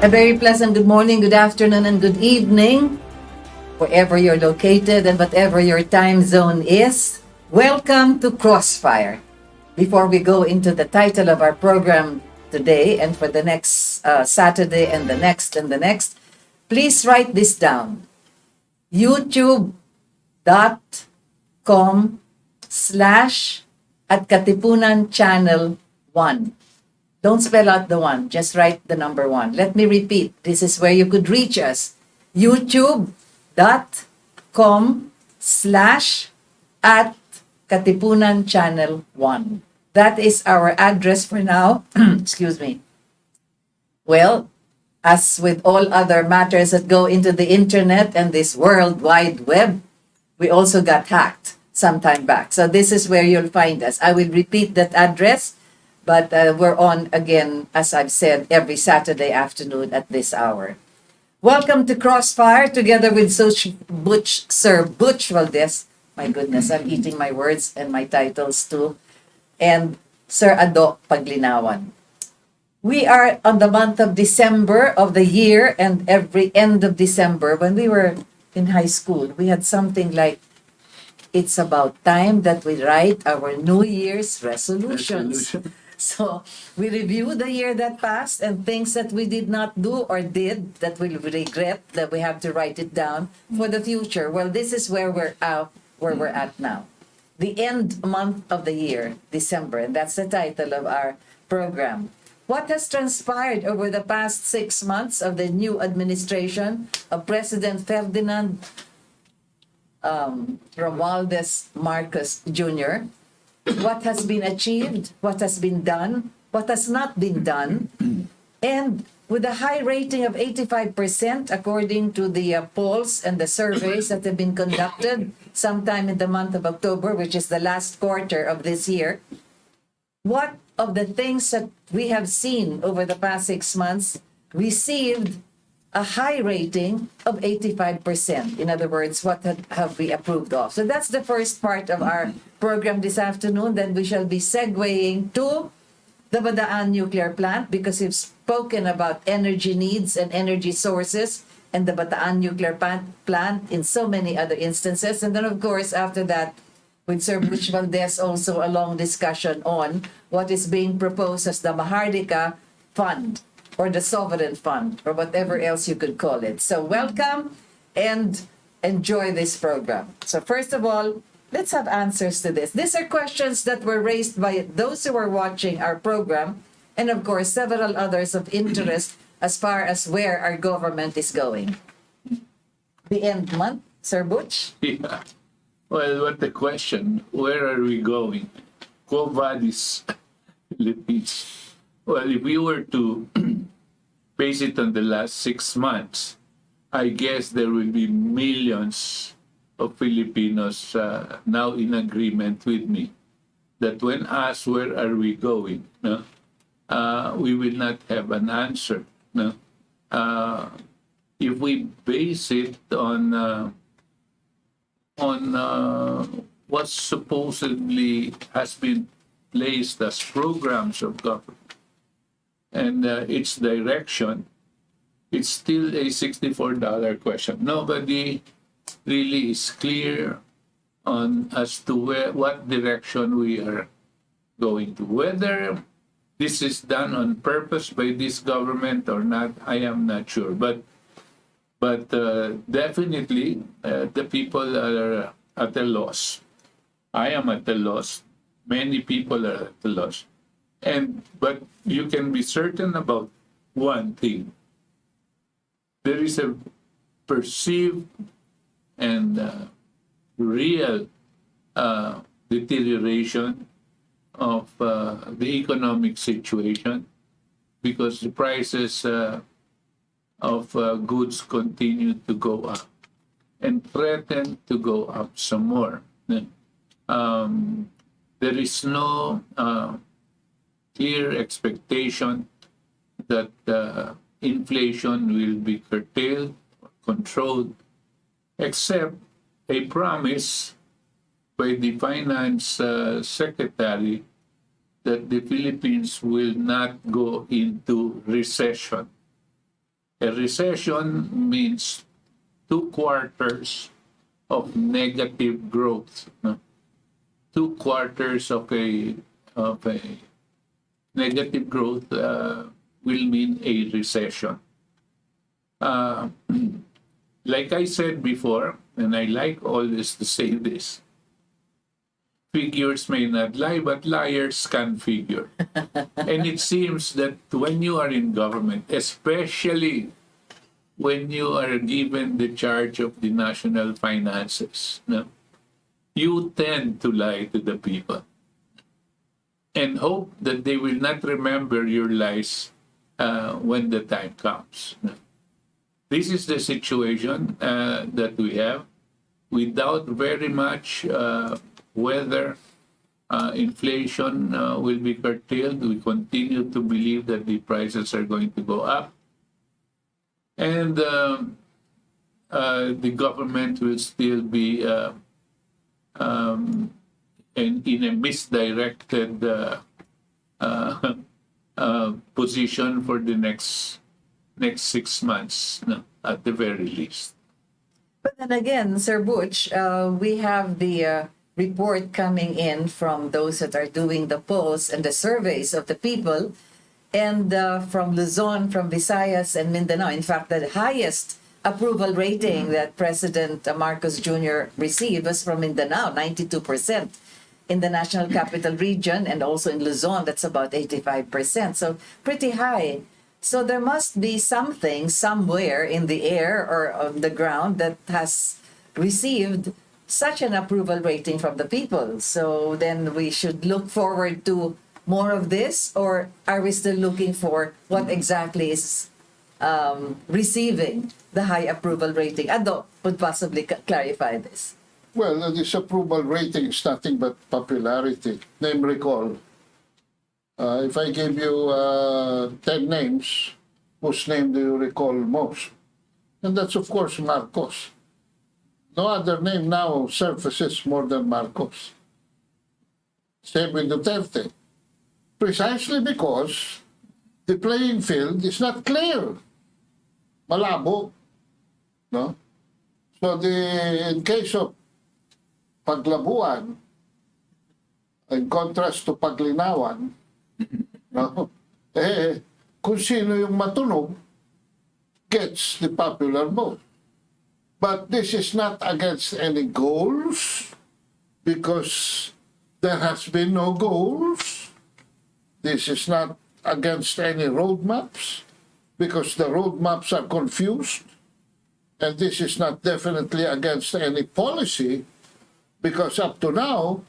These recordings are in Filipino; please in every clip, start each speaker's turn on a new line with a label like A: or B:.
A: A very pleasant good morning, good afternoon, and good evening, wherever you're located and whatever your time zone is. Welcome to Crossfire. Before we go into the title of our program today and for the next Saturday and the next, please write this down. youtube.com/Katipunan channel 1. Don't spell out the 1, just write the number 1. Let me repeat, this is where you could reach us. youtube.com/Katipunan channel 1. That is our address for now. Excuse me. Well, as with all other matters that go into the internet and this World Wide Web, we also got hacked some time back. So this is where you'll find us. I will repeat that address, but we're on again, as I've said, every Saturday afternoon at this hour. Welcome to Crossfire, together with Sir Butch Valdes. My goodness, I'm eating my words and my titles too. And Sir Paglinawan. We are on the month of December of the year, and every end of December, when we were in high school, we had something like, it's about time that we write our New Year's resolutions. So we review the year that passed and things that we did not do or did that we'll regret, that we have to write it down for the future. Well, this is where we're at now. The end month of the year, December, and that's the title of our program. What has transpired over the past 6 months of the new administration of President Ferdinand Romualdez Marcos Jr.? What has been achieved, what has been done, what has not been done, and with a high rating of 85% according to the polls and the surveys that have been conducted sometime in the month of October, which is the last quarter of this year, what of the things that we have seen over the past 6 months received a high rating of 85%. In other words, what have we approved of? So that's the first part of our program this afternoon. Then we shall be segueing to the Badaan nuclear plant, because we've spoken about energy needs and energy sources and the Bataan nuclear plant in so many other instances. And then, of course, after that, with Sir Butch Valdes, also a long discussion on what is being proposed as the Mahardika Fund, or the Sovereign Fund, or whatever else you could call it. So welcome and enjoy this program. So first of all, let's have answers to this. These are questions that were raised by those who are watching our program, and of course, several others of interest as far as where our government is going. The end month, Sir Butch?
B: Yeah. Well, what the question? Where are we going? Quo vadis, Philippines? Well, if we were to base it on the last 6 months, I guess there will be millions of Filipinos now in agreement with me that when asked where are we going, no, we will not have an answer. No? If we base it on what supposedly has been placed as programs of government, and its direction, it's still a $64 question. Nobody really is clear on as to what direction we are going to. Whether this is done on purpose by this government or not, I am not sure. But definitely, the people are at a loss. I am at a loss. Many people are at a loss. But you can be certain about one thing. There is a perceived and real deterioration of the economic situation, because the prices of goods continue to go up and threaten to go up some more. There is no clear expectation that inflation will be curtailed, controlled, except a promise by the finance secretary that the Philippines will not go into recession. A recession means 2 quarters of negative growth. No? 2 quarters of a negative growth will mean a recession. Like I said before, and I like always to say this, figures may not lie, but liars can figure. And it seems that when you are in government, especially when you are given the charge of the national finances, no, you tend to lie to the people and hope that they will not remember your lies when the time comes. No? This is the situation that we have. We doubt very much whether inflation will be curtailed. We continue to believe that the prices are going to go up. And the government will still be in a misdirected position for the next 6 months, no, at the very least.
A: But then again, Sir Butch, we have the report coming in from those that are doing the polls and the surveys of the people, and from Luzon, from Visayas, and Mindanao. In fact, the highest approval rating that President Marcos Jr. received was from Mindanao, 92%. In the National Capital Region and also in Luzon, that's about 85%. So pretty high. So there must be something somewhere in the air or on the ground that has received such an approval rating from the people. So then we should look forward to more of this, or are we still looking for what exactly is receiving the high approval rating? Ado would possibly clarify this.
C: Well, this approval rating is nothing but popularity. Name recall. If I give you 10 names, whose name do you recall most? And that's, of course, Marcos. No other name now surfaces more than Marcos. Same with Duterte. Precisely because the playing field is not clear. Malabo. No? So in case of Paglabuan, in contrast to Paglinawan, no? Kung sino yung matunog, gets the popular vote. But this is not against any goals, because there has been no goals. This is not against any roadmaps, because the roadmaps are confused. And this is not definitely against any policy, because up to now,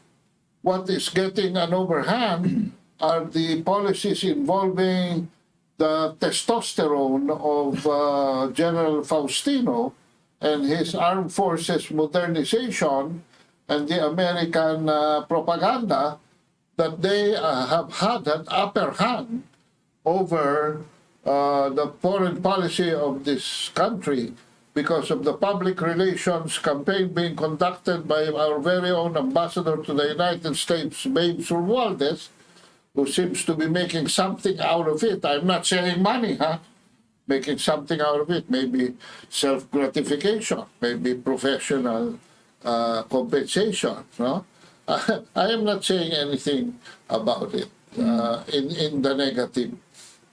C: what is getting an overhand are the policies involving the testosterone of General Faustino and his armed forces modernization and the American propaganda, that they have had an upper hand over the foreign policy of this country, because of the public relations campaign being conducted by our very own ambassador to the United States, Valdes, who seems to be making something out of it. I'm not saying money, making something out of it, maybe self-gratification, maybe professional compensation. No? I am not saying anything about it in the negative.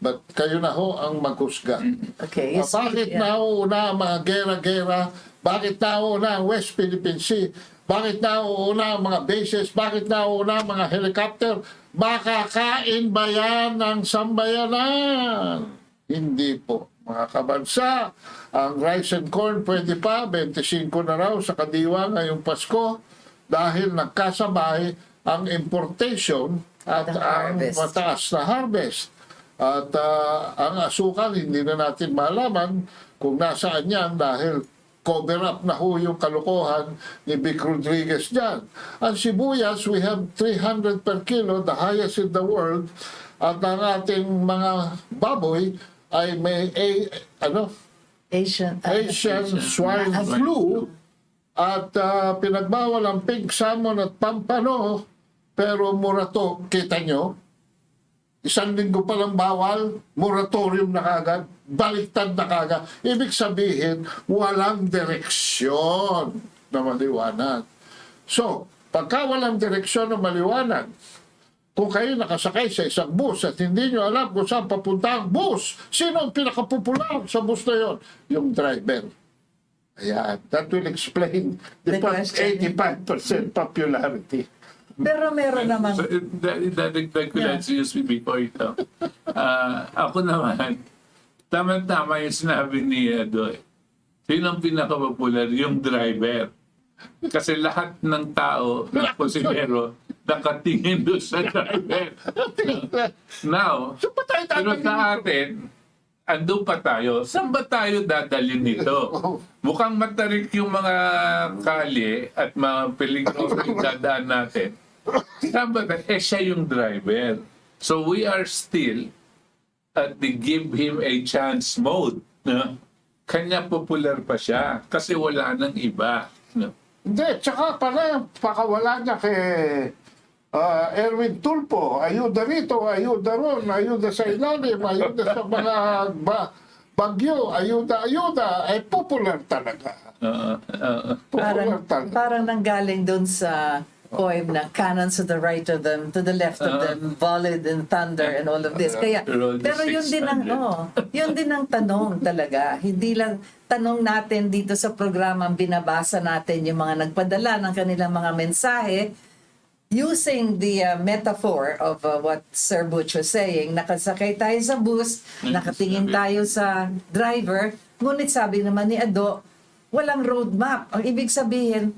C: But kayo na ho ang maghusga.
A: Okay. Yes,
C: Bakit nauuna ang mga gera-gera? Bakit nauuna ang West Philippine Sea? Bakit nauuna ang mga bases? Bakit nauuna ang mga helicopter? Makakain ba yan ng sambayanan? Hindi po. Mga kabansa, ang rice and corn pwede pa, 25 na raw sa Kadiwa ngayong Pasko, dahil nagkasabay ang importation at ang mataas na harvest. At ang asukal, hindi na natin malaman kung nasaan yan, dahil cover up na ho yung kalokohan ni Vic Rodriguez dyan. Ang sibuyas, we have 300 per kilo, the highest in the world. At ang ating mga baboy ay may Asian swine flu. At pinagbawal ang pink salmon at pampano, pero mura to, kita nyo. Isang linggo pa lang bawal, moratorium na kagad, baliktad na kagad. Ibig sabihin, walang direksyon na maliwanag. So, pagka walang direksyon na maliwanag, kung kayo nakasakay sa isang bus at hindi nyo alam kung saan papunta ang bus, sino ang pinakapopular sa bus na yon? Yung driver. Ayan, that will explain the
A: The question.
C: 85% popularity.
A: Pero meron naman,
B: So, dadagdag ko lang, excuse me before ito. Ako naman, tama-tama yung sinabi ni Doy. Sino ang pinaka-popular? Yung driver. Kasi lahat ng tao, ng kusinero, nakatingin doon sa driver. Now,
C: So, pa tayo
B: pero
C: tatanungin
B: sa
C: ito?
B: atin, andun pa tayo. Saan ba tayo dadalhin nito? Mukhang matarik yung mga kalye at mga peligro yung dadaan natin. Saan ba tayo? Siya yung driver. So we are still at the give him a chance mode. No? Kanya popular pa siya kasi wala nang iba. No?
C: Hindi, tsaka pala, pakawala niya kay Erwin Tulpo, ayuda rito, ayuda ron, ayuda sa ilalim, ayuda sa mga bagyo, ayuda, ay popular talaga. Popular talaga.
A: parang nanggaling doon sa poem na cannons to the right of them, to the left of them, volleyed and thunder and all of this. Kaya,
B: Roll the
A: pero yun din ang,
B: 600.
A: yun din ang tanong talaga. Hindi lang tanong natin dito sa programang binabasa natin yung mga nagpadala ng kanilang mga mensahe using the metaphor of what Sir Butch was saying. Nakasakay tayo sa bus, nakatingin tayo sa driver, ngunit sabi naman ni Ado, walang roadmap. Ang ibig sabihin,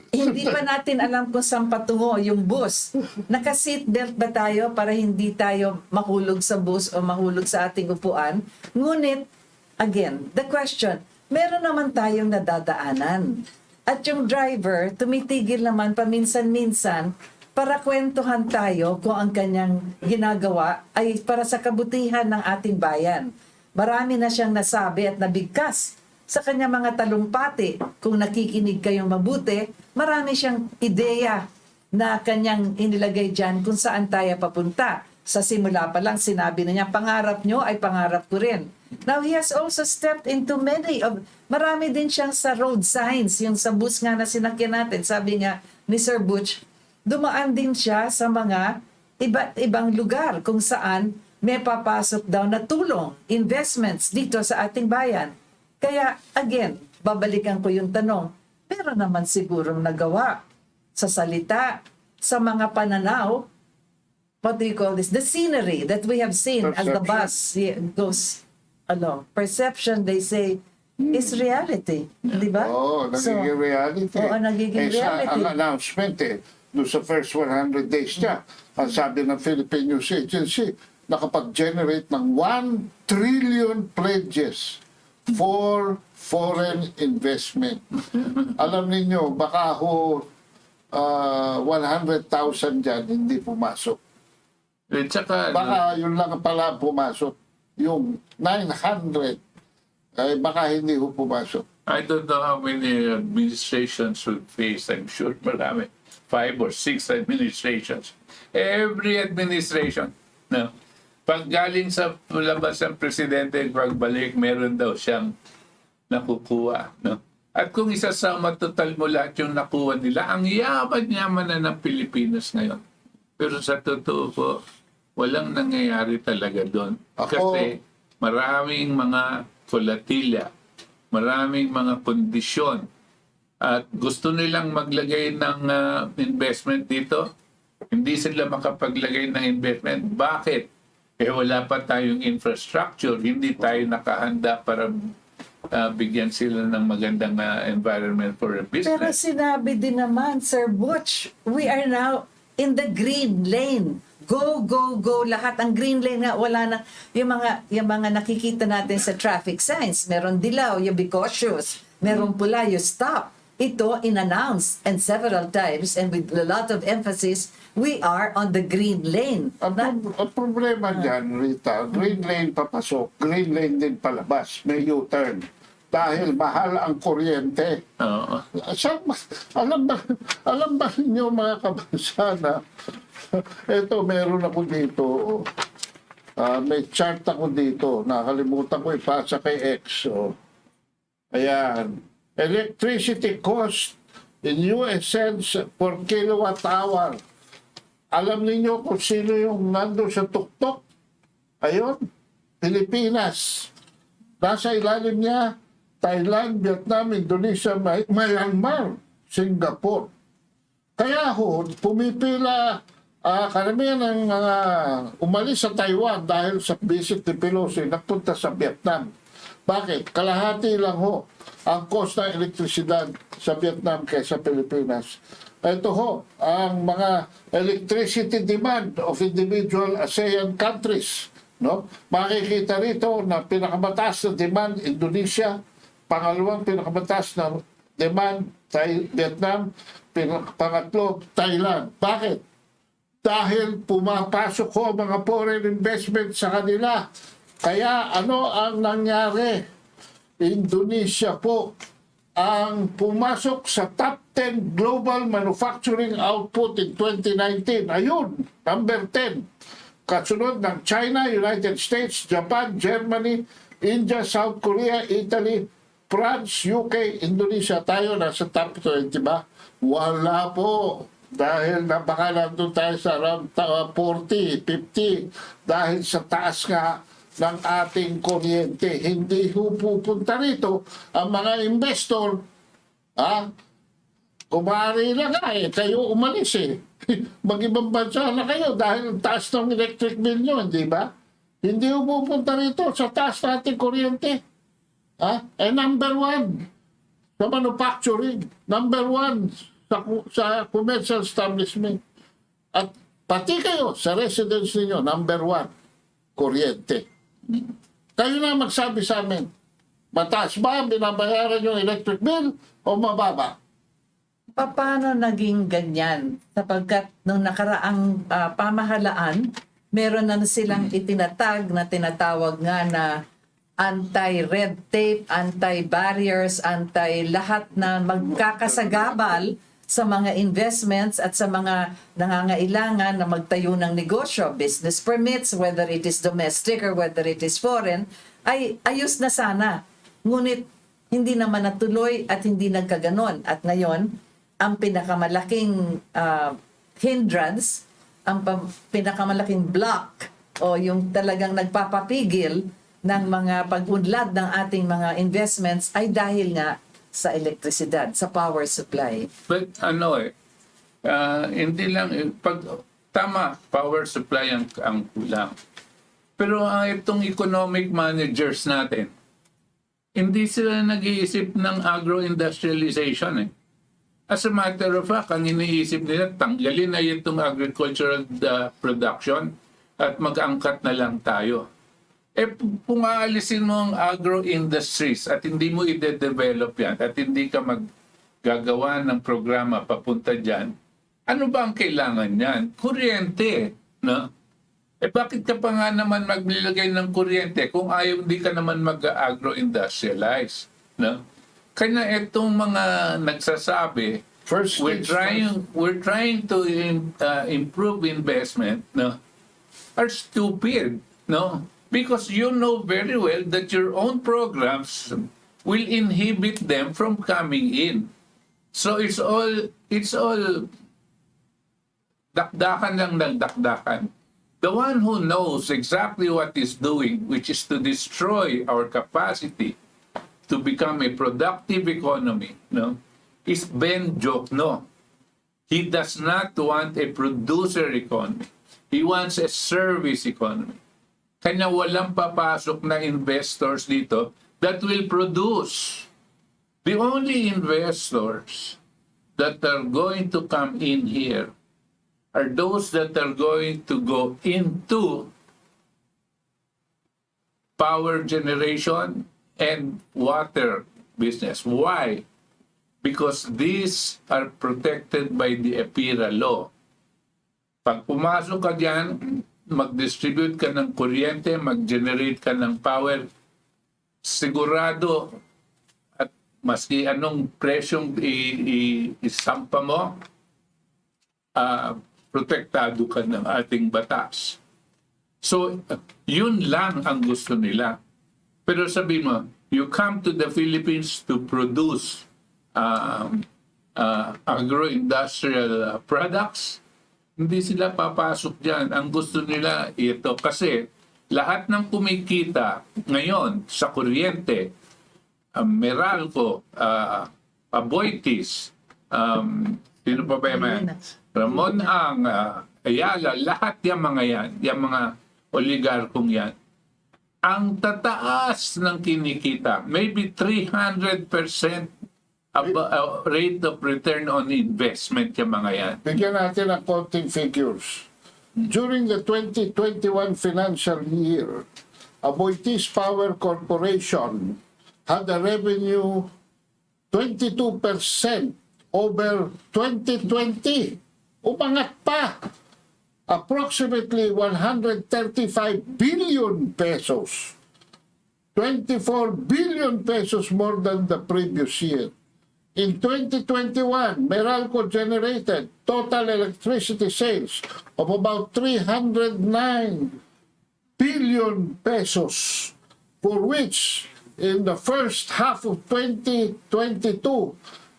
A: hindi pa natin alam kung saan patungo yung bus. Naka-seatbelt ba tayo para hindi tayo mahulog sa bus o mahulog sa ating upuan? Ngunit, again, the question, meron naman tayong nadadaanan. At yung driver, tumitigil naman paminsan-minsan para kwentuhan tayo kung ang kanyang ginagawa ay para sa kabutihan ng ating bayan. Marami na siyang nasabi at nabigkas sa kanyang mga talumpati. Kung nakikinig kayong mabuti, marami siyang ideya na kanyang inilagay dyan kung saan tayo papunta. Sa simula pa lang, sinabi na niya, pangarap nyo ay pangarap ko rin. Now, he has also stepped into marami din siyang sa road signs, yung sa bus nga na sinakyan natin. Sabi nga ni Sir Butch, dumaan din siya sa mga iba't ibang lugar kung saan may papasok daw na tulong, investments dito sa ating bayan. Kaya, again, babalikan ko yung tanong, pero naman sigurong nagawa sa salita, sa mga pananaw, what do you call this? The scenery that we have seen as the bus goes along. Perception, they say, is reality. Di ba?
C: Oo, nagiging reality.
A: Oo, nagiging reality.
C: Ang announcement doon sa first 100 days niya, ang sabi ng Philippine News Agency, nakapag-generate ng 1 trillion pledges for foreign investment. Alam ninyo, baka ho 100,000 dyan hindi pumasok.
B: At saka,
C: Baka yun lang pala pumasok. Yung 900, ay baka hindi ho pumasok.
B: I don't know how many administrations would face. I'm sure marami. 5 or 6 administrations. Every administration, no? Pag galing sa labas ng presidente, pagbalik, meron daw siyang nakukuha. No? At kung isasama total mo lahat yung nakuha nila, ang yaman-yaman na ng Pilipinas ngayon. Pero sa totoo po, walang nangyayari talaga doon. Kasi maraming mga volatilya, maraming mga kondisyon, at gusto nilang maglagay ng investment dito, hindi sila makapaglagay ng investment. Bakit? Wala pa tayong infrastructure, hindi tayo nakahanda para bigyan sila ng magandang environment for a
A: Pero
B: business.
A: sinabi din naman, Sir Butch, we are now in the green lane. Go, go, go. Lahat ang green lane nga, wala na. Yung mga nakikita natin sa traffic signs, meron dilaw, you be cautious. Meron pula, you stop. Ito, in-announced and several times and with a lot of emphasis, we are on the green lane.
C: Ang problema dyan, Rita, green lane papasok, green lane din palabas, may U-turn. Dahil mahal ang kuryente.
B: Oo.
C: Alam ba ninyo mga kabansana, eto meron ako dito, may chart ako dito. Nakalimutan ko ipasa kay X. So, ayan. Electricity cost in US cents per kilowatt hour. Alam niyo kung sino yung nando sa tuktok? Ayun, Pilipinas. Nasa ilalim niya, Thailand, Vietnam, Indonesia, Myanmar, Singapore. Kaya ho, pumipila karamihan ng mga umalis sa Taiwan dahil sa visit ni Pelosi, nagpunta sa Vietnam. Bakit? Kalahati lang ho ang cost ng elektrisidad sa Vietnam kaysa Pilipinas. Ito ho, ang mga electricity demand of individual ASEAN countries. No? Makikita rito na pinakamataas na demand Indonesia, pangalawang pinakamataas na demand Vietnam, pangatlo Thailand. Bakit? Dahil pumapasok ho mga foreign investment sa kanila. Kaya ano ang nangyari? Indonesia po ang pumasok sa top 10 global manufacturing output in 2019. Ayun, number 10. Kasunod ng China, United States, Japan, Germany, India, South Korea, Italy, France, UK, Indonesia. Tayo nasa top 20 ba? Wala po. Dahil baka nandun tayo sa around 40, 50. Dahil sa taas nga ng ating kuryente. Hindi ho pupunta rito ang mga investor. Kumari na nga kayo umalis Mag-ibang bansa na kayo dahil taas ng electric bill nyo, di ba? Hindi ho pupunta rito sa taas ng ating kuryente. Number one sa manufacturing. Number one sa commercial establishment. At pati kayo sa residence ninyo, number one, kuryente. Kayo na magsabi sa amin, mataas ba binabayaran yung electric bill o mababa?
A: Paano naging ganyan? Sapagkat nung nakaraang pamahalaan, meron na silang itinatag na tinatawag nga na anti-red tape, anti-barriers, anti-lahat na magkakasagabal sa mga investments at sa mga nangangailangan na magtayo ng negosyo, business permits, whether it is domestic or whether it is foreign, ay ayos na sana. Ngunit hindi naman natuloy at hindi nagkaganon. At ngayon, ang pinakamalaking hindrance, ang pinakamalaking block o yung talagang nagpapapigil ng mga pag-unlad ng ating mga investments ay dahil nga sa elektrisidad, sa power supply.
B: But hindi lang, tama, power supply ang kulang. Pero itong economic managers natin, hindi sila nag-iisip ng agro-industrialization As a matter of fact, ang iniisip nila, tanggalin na itong agricultural production at mag-angkat na lang tayo. Kung aalisin mo ang agro-industries at hindi mo i-develop yan at hindi ka maggagawa ng programa papunta dyan, ano ba ang kailangan yan? Kuryente, no? Bakit ka pa nga naman maglilagay ng kuryente kung ayaw hindi ka naman mag-agro-industrialize, no? Kaya itong mga nagsasabi, we're trying to improve investment, no? Are stupid, no? Because you know very well that your own programs will inhibit them from coming in. So it's all dakdakan lang ng dakdakan. The one who knows exactly what he's doing, which is to destroy our capacity to become a productive economy, no, is Ben Jokno. He does not want a producer economy. He wants a service economy. Kanya walang papasok na investors dito that will produce. The only investors that are going to come in here are those that are going to go into power generation and water business. Why? Because these are protected by the EPIRA law. Pag pumasok ka dyan, mag-distribute ka ng kuryente, mag-generate ka ng power, sigurado at maski anong presyong isampa mo, protektado ka ng ating batas. So, yun lang ang gusto nila. Pero sabi mo, you come to the Philippines to produce agro-industrial products, hindi sila papasok dyan. Ang gusto nila ito. Kasi lahat ng kumikita ngayon sa kuryente, Meralco, Aboitiz, sino pa ba yan? Ramon Ang, Ayala, lahat yung mga oligarkong yan, ang tataas ng kinikita, maybe 300% rate of return on investment yung mga yan.
C: Bigyan natin ng konting figures. During the 2021 financial year, Aboitiz Power Corporation had a revenue 22% over 2020. Umangat pa. Approximately 135 billion pesos. 24 billion pesos more than the previous year. In 2021, Meralco generated total electricity sales of about 309 billion pesos, for which in the first half of 2022,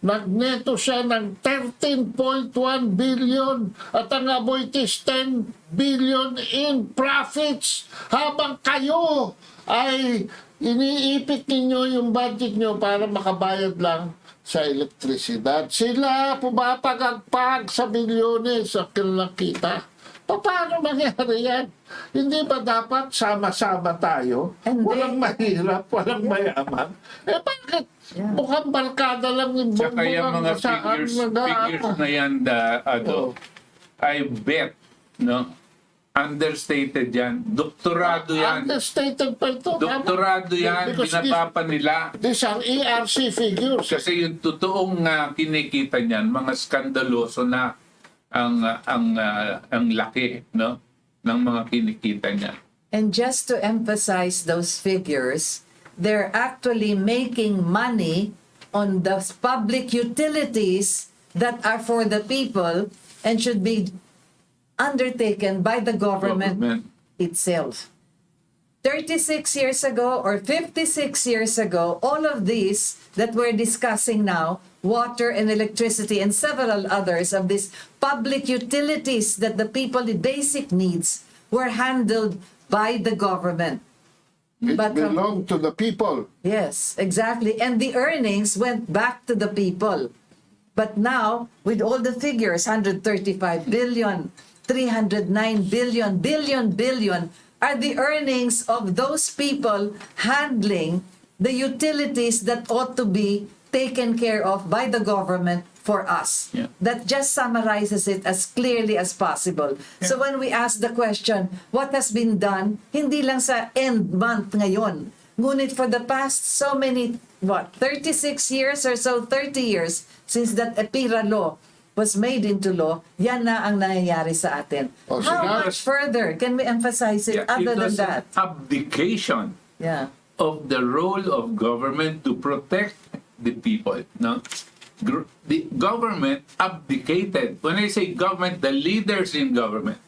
C: nagneto siya ng 13.1 billion at ang Aboitiz 10 billion in profits, habang kayo ay iniipit ninyo yung budget nyo para makabayad lang sa elektrisidad. Sila pumapagagpag sa milyones sa kanilang kita. Paano mangyari yan? Hindi ba dapat sama-sama tayo? Walang mahirap, walang mayaman. Bakit? Mukhang barkada lang yung
B: Tsaka yung mga figures na yan, I bet, no? Understated yan. Doktorado yan.
C: Understated pa ito.
B: Doktorado yan. Binabapa nila.
C: These are ERC figures.
B: Kasi yung totoong kinikita niyan, mga skandaloso na ang laki, no, ng mga kinikita niya.
A: And just to emphasize those figures, they're actually making money on the public utilities that are for the people and should be undertaken by the government itself. 36 years ago or 56 years ago, all of these that we're discussing now, water and electricity and several others of these public utilities that the people, the basic needs, were handled by the government.
C: It
A: But
C: belonged to the people.
A: Yes, exactly. And the earnings went back to the people. But now, with all the figures, 135 billion, 309 billion, are the earnings of those people handling the utilities that ought to be taken care of by the government for us.
B: Yeah.
A: That just summarizes it as clearly as possible. So when we ask the question, what has been done, hindi lang sa end month ngayon, ngunit for the past so many, 36 years or so, 30 years since that EPIRA law was made into law, yan na ang nangyayari sa atin.
C: Oh, so
A: How
C: now-
A: much further can we emphasize it other than
B: was
A: that?
B: an abdication
A: Yeah.
B: of the role of government to protect the people. No, the government abdicated. When I say government, the leaders in government.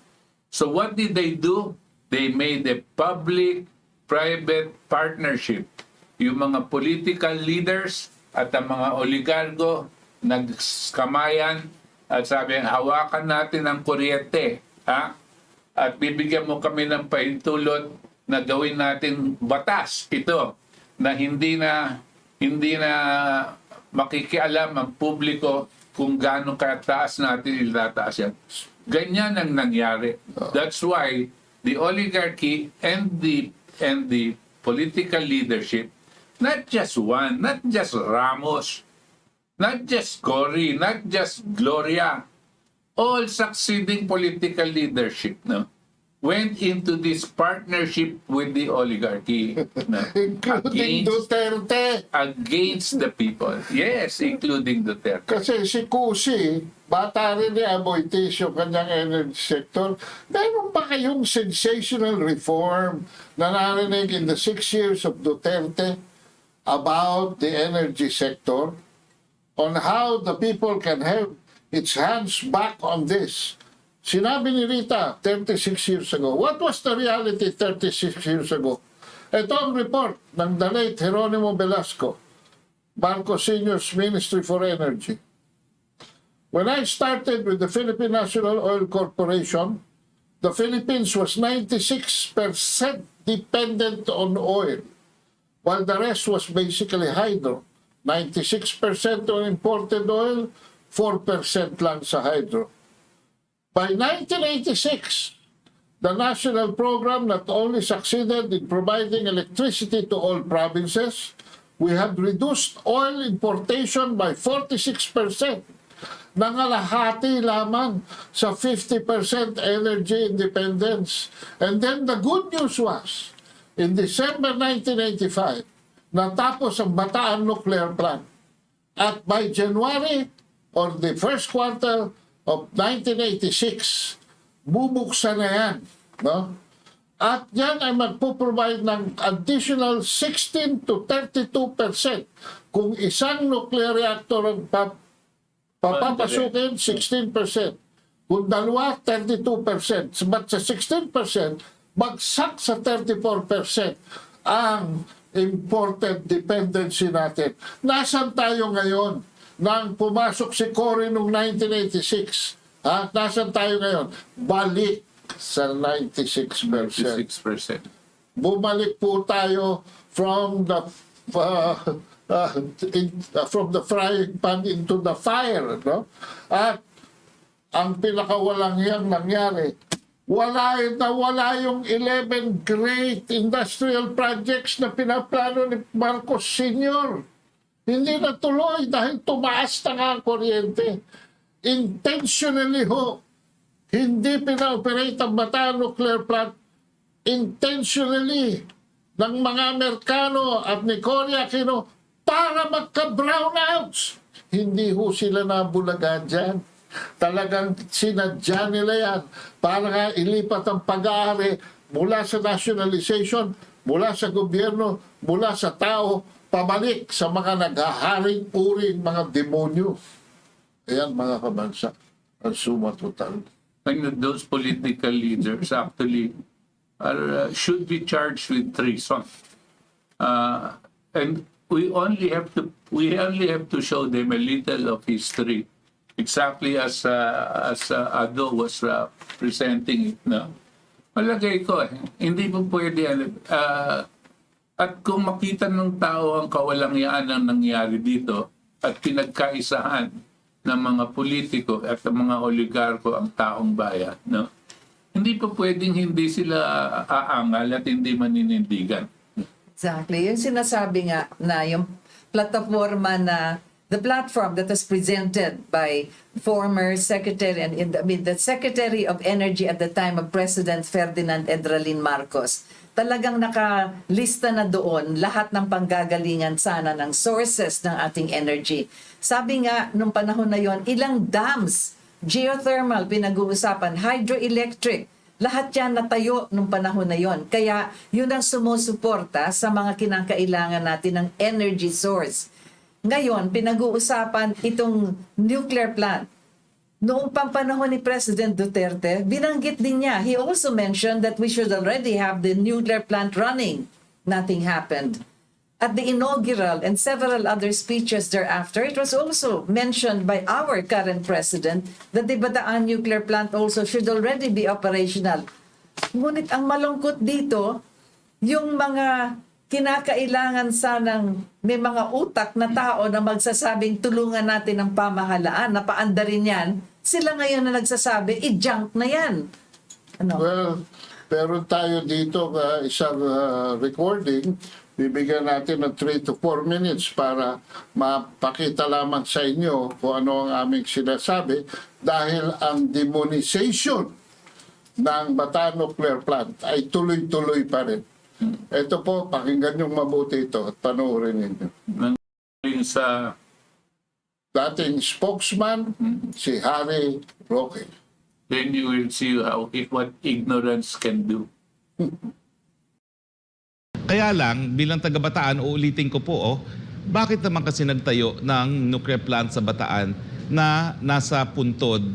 B: So what did they do? They made a public-private partnership. Yung mga political leaders at ang mga oligarko nagkamayan at sabi, hawakan natin ang kuryente, ha? At bibigyan mo kami ng pahintulot na gawin natin batas ito na hindi na makikialam ang publiko kung gaano kataas natin ilataas yan. Ganyan ang nangyari. That's why the oligarchy and the political leadership, not just one, not just Ramos, not just Cory, not just Gloria, all succeeding political leadership, no, went into this partnership with the oligarchy, no,
C: Including Duterte.
B: against the people. Yes, including Duterte.
C: Kasi si Kusi, bata rin ni Aboitiz yung kanyang energy sector. Meron ba kayong sensational reform na narinig in the 6 years of Duterte about the energy sector? On how the people can have its hands back on this Sinabi ni Rita 36 years ago. What was the reality 36 years ago? Ito ang report ng the late Jeronimo Velasco, Marcos Sr.'s Ministry for Energy. When I started with the Philippine National Oil Corporation, the Philippines was 96% dependent on oil, while the rest was basically hydro. 96% on imported oil, 4% lang sa hydro. By 1986, the national program not only succeeded in providing electricity to all provinces, we had reduced oil importation by 46%. Nangalahati lamang sa 50% energy independence. And then the good news was, in December 1985, natapos ang Bataan Nuclear Plant. At by January or the first quarter of 1986, bubuksan na yan. No? At yan ay magpo-provide ng additional 16 to 32%. Kung isang nuclear reactor ang papapasukin, 16%. Kung dalawa, 32%. But sa 16%, bagsak sa 34% ang imported dependency natin. Nasaan tayo ngayon? Nang pumasok si Cory noong 1986, nasaan tayo ngayon? Balik sa 96%.
B: 96%.
C: Bumalik po tayo from the frying pan into the fire, no? At ang pinakawalang yang nangyari, wala yung 11 great industrial projects na pinaplano ni Marcos Sr. Hindi natuloy dahil tumaas na nga ang kuryente. Intentionally ho, hindi pina-operate ang Bataan Nuclear Plant. Intentionally ng mga Amerikano at ni Cory Aquino para magka-brownouts. Hindi ho sila nabulaga dyan. Talagang sinadya nila yan para nga ilipat ang pag-aari mula sa nationalization, mula sa gobyerno, mula sa tao, pabalik sa mga naghaharing uring mga demonyo. Ayan mga kabansa, ang suma total.
B: And those political leaders actually should be charged with treason. And we only have to show them a little of history, exactly as Ado was presenting it. No? Malagay ko, hindi po pwede. At kung makita ng tao ang kawalangyaan ang nangyari dito at pinagkaisahan ng mga politiko at ng mga oligarko ang taong bayan, no? Hindi po pwedeng hindi sila aangal at hindi maninindigan.
A: Exactly. Yung sinasabi nga na yung plataforma na the platform that was presented by former Secretary and the Secretary of Energy at the time of President Ferdinand Edralin Marcos, talagang nakalista na doon lahat ng panggagalingan sana ng sources ng ating energy. Sabi nga, nung panahon na yon, ilang dams, geothermal, pinag-uusapan, hydroelectric, lahat yan natayo nung panahon na yon. Kaya yun ang sumusuporta sa mga kinakailangan natin ng energy source. Ngayon, pinag-uusapan itong nuclear plant. Noong panahon ni President Duterte, binanggit din niya. He also mentioned that we should already have the nuclear plant running. Nothing happened. At the inaugural and several other speeches thereafter, it was also mentioned by our current president that the Bataan nuclear plant also should already be operational. Ngunit ang malungkot dito, yung mga kinakailangan sanang may mga utak na tao na magsasabing tulungan natin ang pamahalaan, na paandarin yan, sila ngayon na nagsasabi, i-junk na yan. Ano?
C: Well, pero tayo dito isang recording, bibigyan natin ng 3 to 4 minutes para mapakita lamang sa inyo kung ano ang aming sinasabi dahil ang demonization ng Bataan Nuclear Plant ay tuloy-tuloy pa rin. Ito po, pakinggan yung mabuti ito at panoorin ninyo.
B: Sa
C: Dating spokesman, si Harry Roque.
B: then you will see what ignorance can do.
D: Kaya lang, bilang taga-Bataan, uulitin ko po, bakit naman kasi nagtayo ng nuclear plant sa Bataan na nasa puntod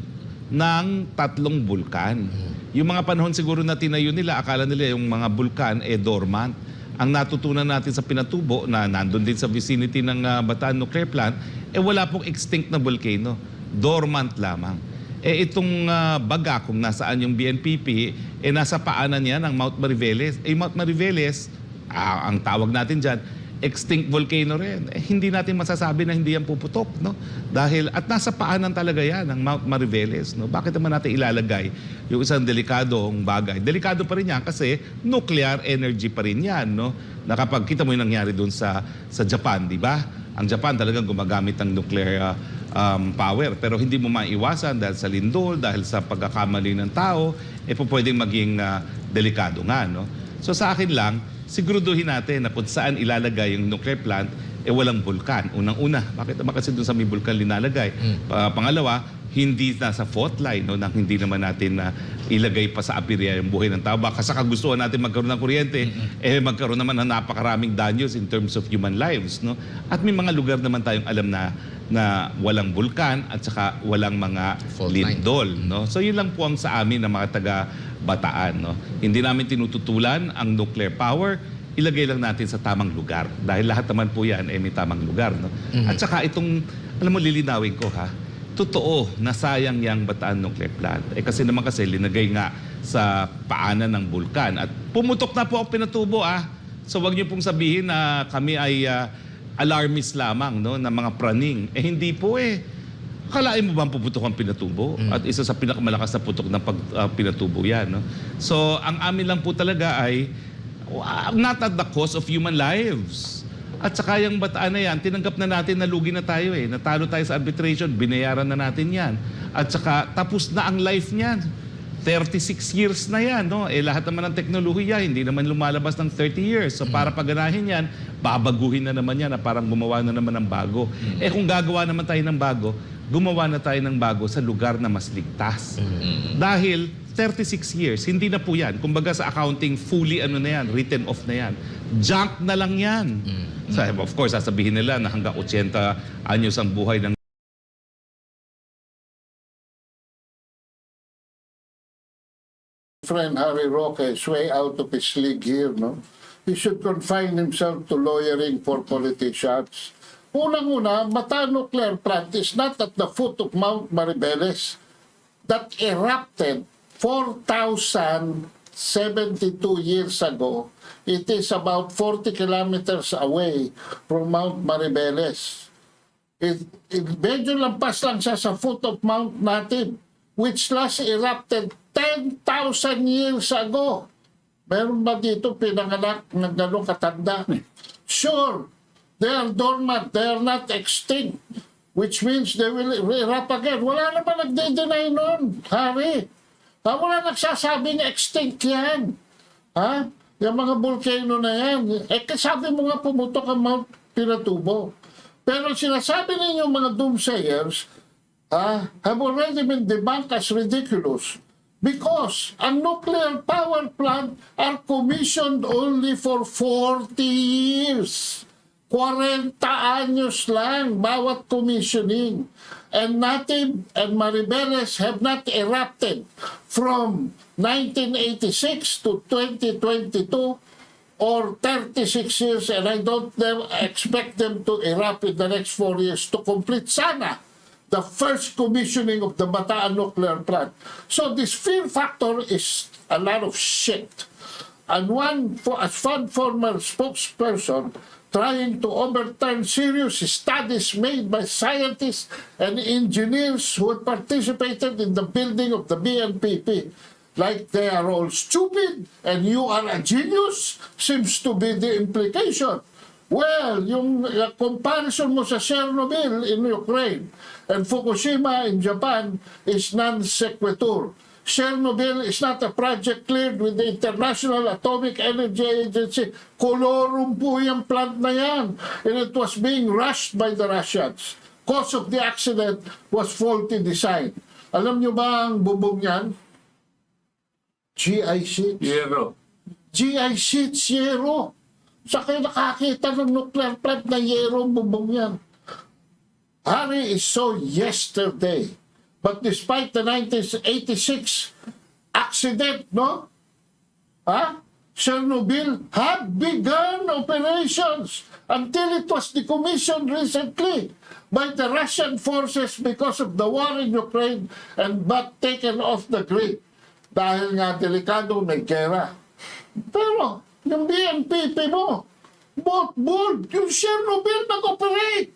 D: ng 3 bulkan. Yung mga panahon siguro na tinayo nila, akala nila yung mga bulkan dormant. Ang natutunan natin sa Pinatubo na nandun din sa vicinity ng Bataan Nuclear Plant, wala pong extinct na volcano. Dormant lamang. Itong baga kung nasaan yung BNPP, nasa paanan niya ng Mount Mariveles. Mount Mariveles, ang tawag natin dyan, extinct volcano rin. Hindi natin masasabi na hindi yan puputok, no? Dahil, at nasa paanan talaga yan ng Mount Mariveles, no? Bakit naman natin ilalagay yung isang delikadong bagay? Delikado pa rin yan kasi nuclear energy pa rin yan, no? Nakapagkita mo yung nangyari dun sa Japan, di ba? Ang Japan talagang gumagamit ng nuclear power, pero hindi mo maiwasan dahil sa lindol, dahil sa pagkakamali ng tao, pwedeng maging delikado nga, no? So sa akin lang, siguraduhin natin na kung saan ilalagay yung nuclear plant, walang bulkan. Unang-una, bakit naman kasi doon sa may bulkan linalagay? Pangalawa, hindi nasa fault line, no, nang hindi naman natin ilagay pa sa aperya yung buhay ng tao. Baka sa kagustuhan natin magkaroon ng kuryente, magkaroon naman ng napakaraming danyos in terms of human lives. No? At may mga lugar naman tayong alam na walang bulkan at saka walang mga
E: Fault
D: lindol. No? So yun lang po ang sa amin na mga taga-Bataan. No? Hindi namin tinututulan ang nuclear power, ilagay lang natin sa tamang lugar. Dahil lahat naman po yan may tamang lugar. No? At saka itong, alam mo, lilinawin ko ha, totoo na sayang yung Bataan Nuclear Plant. Kasi naman kasi linagay nga sa paanan ng bulkan. At pumutok na po ang Pinatubo So wag niyo pong sabihin na kami ay alarmist lamang, no, na mga praning. Hindi po Akalain mo ba ang puputok ang Pinatubo? At isa sa pinakamalakas na putok ng Pinatubo yan. No? So ang amin lang po talaga ay not at the cost of human lives. At saka yung Bataan na yan, tinanggap na natin na lugi na tayo Natalo tayo sa arbitration, binayaran na natin yan. At saka tapos na ang life niyan. 36 years na yan, no? Lahat naman ng teknolohiya, hindi naman lumalabas ng 30 years. So para paganahin yan, babaguhin na naman yan na parang gumawa na naman ng bago. Kung gagawa naman tayo ng bago, gumawa na tayo ng bago sa lugar na mas ligtas. Dahil 36 years, hindi na po yan. Kumbaga sa accounting, fully written off na yan. Junk na lang yan. So, of course, sasabihin nila na hanggang 80 anyos ang buhay ng
C: Friend Harry Roque is way out of his league here, no? He should confine himself to lawyering for politicians. Unang-una, Bataan Nuclear Plant is not at the foot of Mount Mariveles that erupted 4,072 years ago. It is about 40 kilometers away from Mount Mariveles. Medyo lampas lang siya sa foot of Mount natin, which last erupted 10,000 years ago. Meron ba dito pinanganak ng ganong katanda? Sure, they are dormant, they are not extinct, which means they will erupt again. Wala naman nagde-deny nun, Harry. Wala nagsasabi na extinct yan. Yung mga volcano na yan. Sabi mo nga pumutok ang Mount Pinatubo. Pero sinasabi ninyo mga doomsayers, have already been debunked as ridiculous. Because ang nuclear power plant are commissioned only for 40 years. 40 anyos lang bawat commissioning. And Native and Mariveles have not erupted from 1986 to 2022 or 36 years, and I don't expect them to erupt in the next 4 years to complete sana the first commissioning of the Bataan Nuclear Plant. So this fear factor is a lot of shit. And one former spokesperson trying to overturn serious studies made by scientists and engineers who had participated in the building of the BNPP. Like they are all stupid and you are a genius, seems to be the implication. Well, yung comparison mo sa Chernobyl in Ukraine and Fukushima in Japan is non sequitur. Chernobyl is not a project cleared with the International Atomic Energy Agency. Colorum po yung plant na yan. And it was being rushed by the Russians. Cause of the accident was faulty design. Alam nyo ba ang bubong yan? GI sheets.
B: Yero.
C: GI sheets, yero. Sa kayo nakakita ng nuclear plant na yero ang bubong yan. Harry is so yesterday But despite the 1986 accident, no? Chernobyl had begun operations until it was decommissioned recently by the Russian forces because of the war in Ukraine and but taken off the grid. Dahil nga delikado, may gera. Pero, yung BNPP mo, bold, yung Chernobyl nag-operate.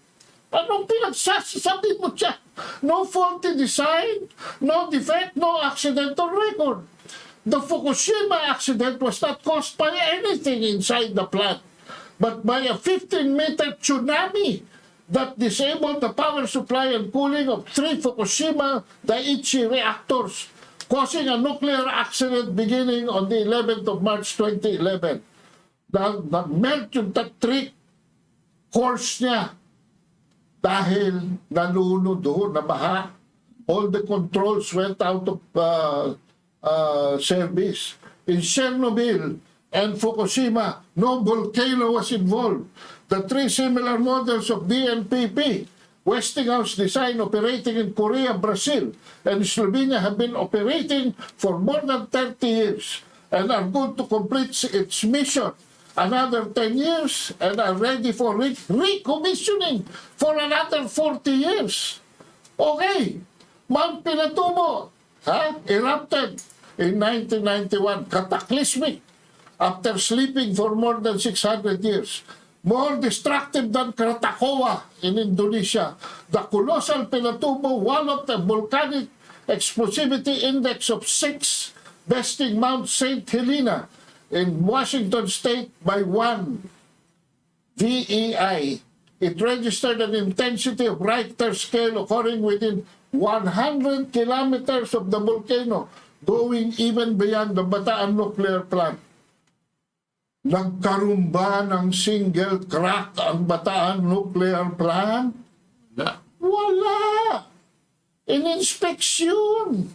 C: Anong pinagsasabi mo siya? No faulty design, no defect, no accidental record. The Fukushima accident was not caused by anything inside the plant, but by a 15-meter tsunami that disabled the power supply and cooling of 3 Fukushima Daiichi reactors, causing a nuclear accident beginning on the 11th of March 2011. Nag-melt yung trick course niya dahil nalunod doon, nabaha. All the controls went out of service. In Chernobyl and Fukushima, no volcano was involved. The 3 similar models of BNPP, Westinghouse design operating in Korea, Brazil, and Slovenia have been operating for more than 30 years and are going to complete its mission another 10 years and are ready for recommissioning for another 40 years. Okay, Mount Pinatubo erupted in 1991, cataclysmic, after sleeping for more than 600 years. More destructive than Krakatoa in Indonesia. The colossal Pinatubo walloped a volcanic explosivity index of 6, besting Mount St. Helena in Washington State by 1 VEI. It registered an intensity of Richter scale occurring within 100 kilometers of the volcano, going even beyond the Bataan nuclear plant. Nagkaroon ba ng single crack ang Bataan nuclear plant? Wala. In-inspeksyon.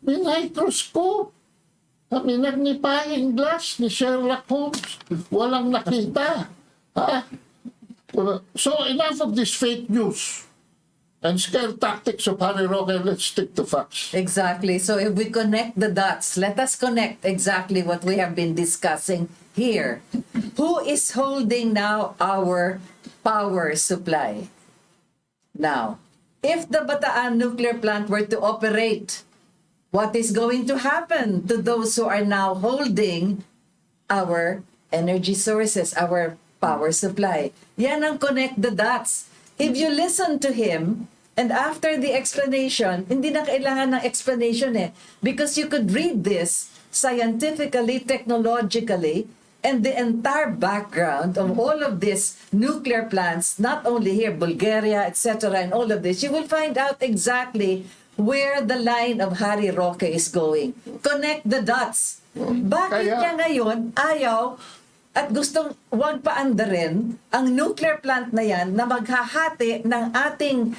C: May microscope. May nagnipahing glass ni Sherlock Holmes. Walang nakita. So enough of this fake news and scare tactics of Harry Roque. Let's stick to facts.
A: Exactly. So if we connect the dots, let us connect exactly what we have been discussing here. Who is holding now our power supply? Now, if the Bataan nuclear plant were to operate, what is going to happen to those who are now holding our energy sources, our power supply? Yan ang connect the dots. If you listen to him, and after the explanation, hindi na kailangan ng explanation because you could read this scientifically, technologically, and the entire background of all of these nuclear plants, not only here, Bulgaria, etc., and all of this, you will find out exactly where the line of Harry Roque is going. Connect the dots. Bakit niya ngayon ayaw at gustong wag paandarin ang nuclear plant na yan na maghahati ng ating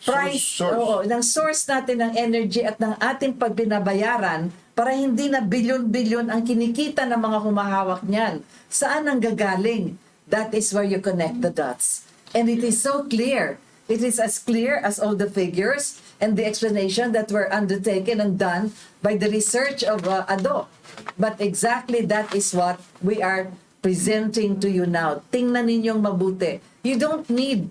A: price, ng source natin ng energy at ng ating pagbinabayaran para hindi na bilyon-bilyon ang kinikita ng mga humahawak niyan. Saan ang gagaling? That is where you connect the dots. And it is so clear. It is as clear as all the figures and the explanation that were undertaken and done by the research of ADO. But exactly that is what we are presenting to you now. Tingnan ninyong mabuti. You don't need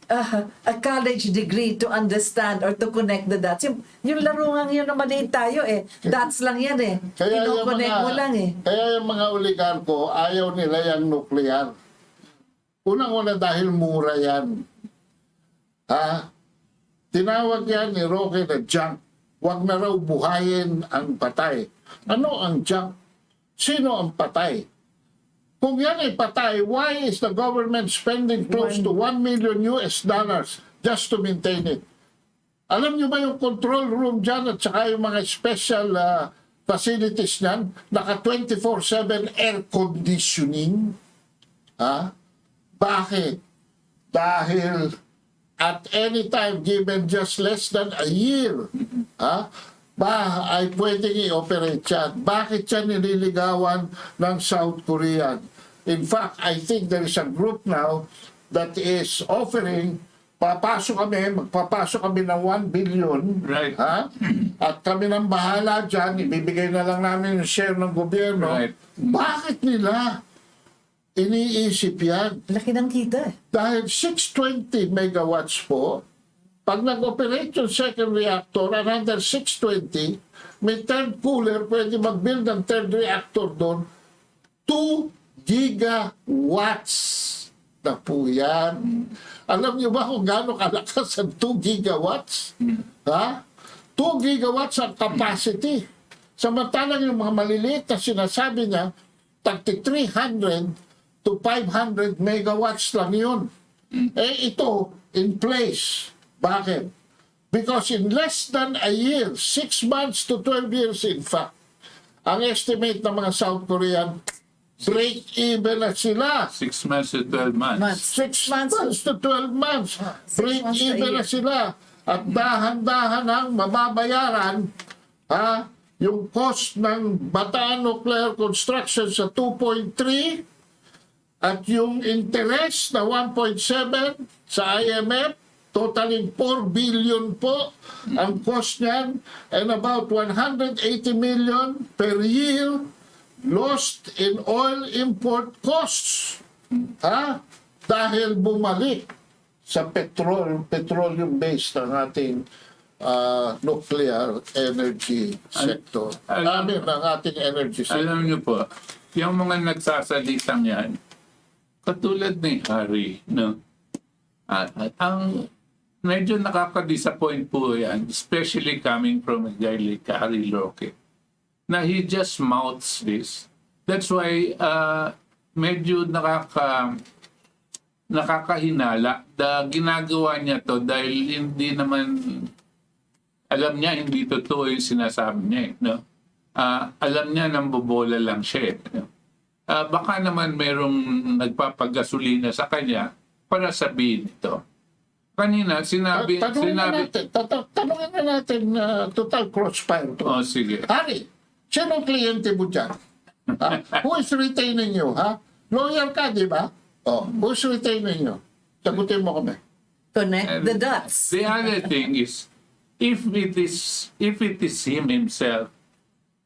A: a college degree to understand or to connect the dots. Yung larungang yun na maliit tayo Dots lang yan Kino-connect mo lang
C: Kaya yung mga oligarko, ayaw nila yung nuclear. Unang-una dahil mura yan. Tinawag yan ni Roque na junk. Huwag na raw buhayin ang patay. Ano ang junk? Sino ang patay? Kung yan ay patay, why is the government spending close to $1 million just to maintain it? Alam nyo ba yung control room dyan at saka yung mga special facilities niyan? Naka 24/7 air conditioning? Bakit? Dahil at any time, given just less than a year, ay pwedeng i-operate yan. Bakit yan nililigawan ng South Korean? In fact, I think there is a group now that is offering magpapasok kami ng 1 billion,
B: Right.
C: ha? At kami nang bahala dyan, ibibigay na lang namin yung share ng gobyerno.
B: Right.
C: Bakit nila iniisip yan?
A: Laki ng kita.
C: Dahil 620 megawatts po, pag nag-operate yung second reactor, another 620, may third cooler, pwede mag-build ng third reactor doon, 2 gigawatts na po yan. Alam niyo ba kung gaano kalakas ang 2 gigawatts? Ha? 2 gigawatts ang capacity. Samantalang yung mga maliliit na sinasabi niya, tagti 300 to 500 megawatts lang yun. Eh ito, in place. Bakit? Because in less than a year, 6 months to 12 years in fact, ang estimate ng mga South Korean, break even na sila.
B: 6 months to 12 months.
C: 6 months to 12 months. Break
A: months to a
C: even
A: year.
C: na sila. At dahan-dahan ang mababayaran yung cost ng Bataan Nuclear Construction sa 2.3 at yung interest na 1.7 sa IMF, totaling 4 billion po ang cost niyan, and about 180 million per year lost in oil import costs. Dahil bumalik sa petroleum based ang ating nuclear energy sector. Ang ating energy sector.
B: Alam niyo po, yung mga nagsasalitang yan, katulad ni Harry, no? Ang medyo nakaka-disappoint po yan, especially coming from a guy like Harry Roque, na he just mouths this. That's why medyo nakakahinala na ginagawa niya to dahil hindi naman alam niya hindi totoo yung sinasabi niya. No? Alam niya nang bobola lang siya. No? Baka naman merong nagpapagasolina sa kanya para sabihin ito. Kanina,
C: Tanungin na natin, total crossfire to.
B: Oh, sige.
C: Hari, sino ang kliyente mo dyan? Who is retaining you? Lawyer ka, di ba? Who is retaining you? Sagutin mo kami.
A: Connect the dots.
B: The other thing is, if it is him himself,